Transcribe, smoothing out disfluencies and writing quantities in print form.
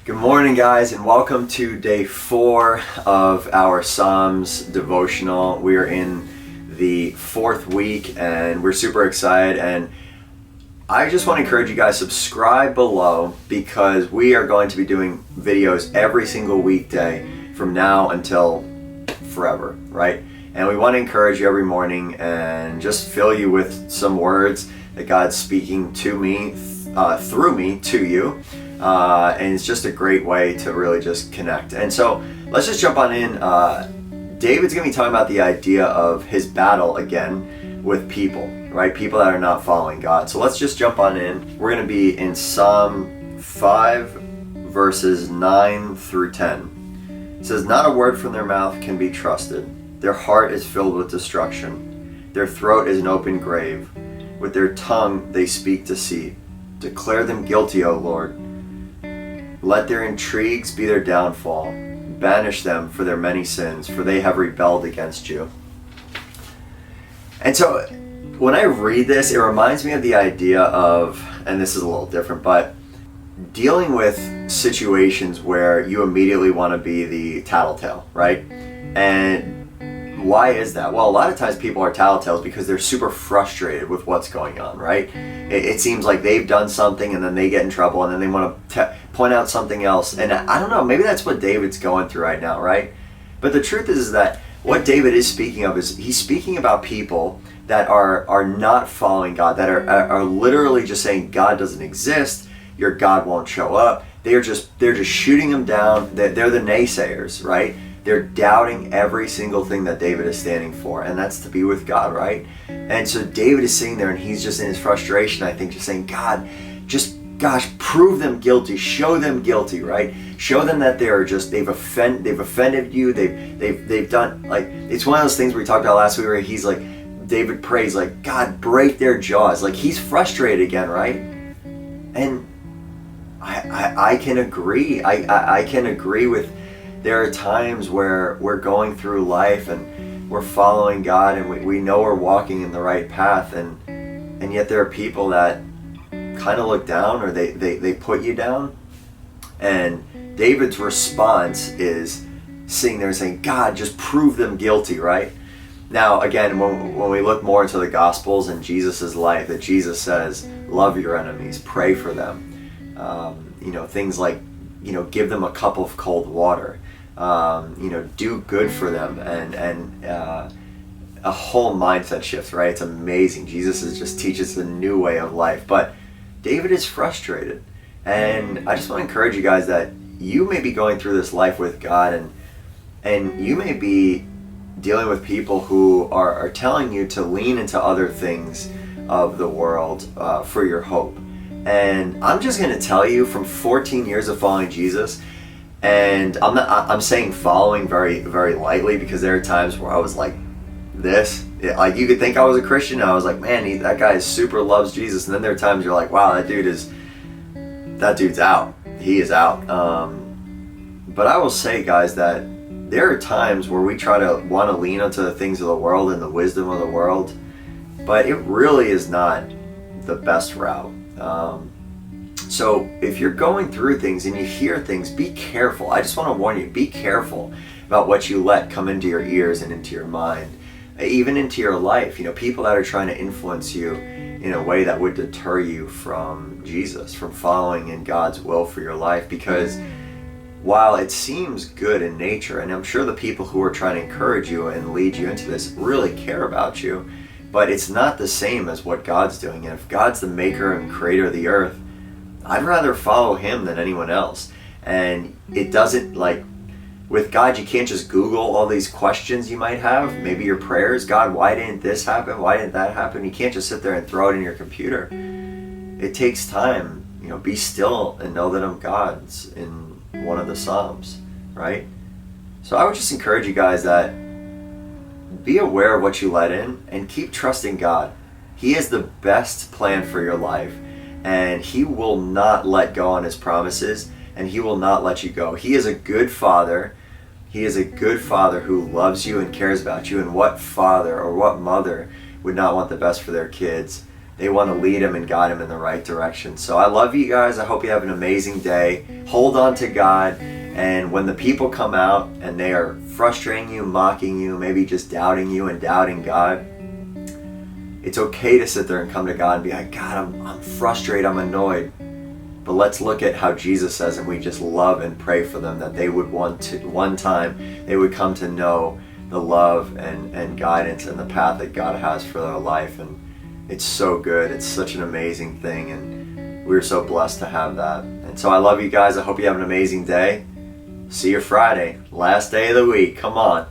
Good morning, guys, and welcome to day 4 of our Psalms devotional. We are in the 4th week and we're super excited, and I just want to encourage you guys, subscribe below because we are going to be doing videos every single weekday from now until forever, right? And we want to encourage you every morning and just fill you with some words that God's speaking to me, through me, to you. And it's just a great way to really just connect. And so let's just jump on in. David's going to be talking about the idea of his battle again with people, right? People that are not following God. So let's just jump on in. We're going to be in Psalm 5, verses 9 through 10. It says, "Not a word from their mouth can be trusted. Their heart is filled with destruction. Their throat is an open grave. With their tongue they speak deceit. Declare them guilty, O Lord. Let their intrigues be their downfall. Banish them for their many sins, for they have rebelled against you." And so when I read this, it reminds me of the idea of, and this is a little different, but dealing with situations where you immediately want to be the tattletale, right? And why is that? Well, a lot of times people are tattletales because they're super frustrated with what's going on, right? It seems like they've done something and then they get in trouble and then they want to point out something else. And I don't know, maybe that's what David's going through right now, right? But the truth is that what David is speaking of is he's speaking about people that are not following God, that are literally just saying God doesn't exist, your God won't show up. They're just shooting him down. They're the naysayers, right? They're doubting every single thing that David is standing for, and that's to be with God, right? And so David is sitting there and he's just in his frustration, I think, just saying, God, gosh, prove them guilty, show them guilty, right? Show them that they've offended you, they've done, like, it's one of those things we talked about last week where he's like, David prays, like, God, break their jaws. Like, he's frustrated again, right? And I can agree. I can agree with, there are times where we're going through life and we're following God and we know we're walking in the right path, and yet there are people that kind of look down, or they put you down. And David's response is sitting there saying, God, just prove them guilty, right? Now, again, when we look more into the Gospels and Jesus' life, that Jesus says, love your enemies, pray for them. Things like, give them a cup of cold water. Do good for them, and a whole mindset shift, right? It's amazing. Jesus just teaches a new way of life. But David is frustrated, and I just want to encourage you guys that you may be going through this life with God, and you may be dealing with people who are telling you to lean into other things of the world for your hope. And I'm just going to tell you, from 14 years of following Jesus, and I'm saying following very, very lightly, because there are times where I was like this. Like, you could think I was a Christian, and I was like, man, that guy super loves Jesus. And then there are times you're like, wow, that dude's out. He is out. But I will say, guys, that there are times where we try to want to lean onto the things of the world and the wisdom of the world, but it really is not the best route. So if you're going through things and you hear things, be careful. I just want to warn you, be careful about what you let come into your ears and into your mind, even into your life. People that are trying to influence you in a way that would deter you from Jesus, from following in God's will for your life. Because while it seems good in nature, and I'm sure the people who are trying to encourage you and lead you into this really care about you, but it's not the same as what God's doing. And if God's the maker and creator of the earth, I'd rather follow him than anyone else. And it doesn't, like, with God, you can't just Google all these questions you might have. Maybe your prayers, God, why didn't this happen? Why didn't that happen? You can't just sit there and throw it in your computer. It takes time. Be still and know that I'm God's, in one of the Psalms, right? So I would just encourage you guys that be aware of what you let in and keep trusting God. He has the best plan for your life, and he will not let go on his promises, and he will not let you go. He is a good father. He is a good father who loves you and cares about you. And what father or what mother would not want the best for their kids? they want to lead them and guide them in the right direction. So I love you guys. I hope you have an amazing day. Hold on to God. And when the people come out and they are frustrating you, mocking you, maybe just doubting you and doubting God, it's okay to sit there and come to God and be like, God, I'm frustrated, I'm annoyed. But let's look at how Jesus says, and we just love and pray for them, that they would one time they would come to know the love and guidance and the path that God has for their life. And it's so good. It's such an amazing thing, and we're so blessed to have that. And so I love you guys. I hope you have an amazing day. See you Friday, last day of the week. Come on.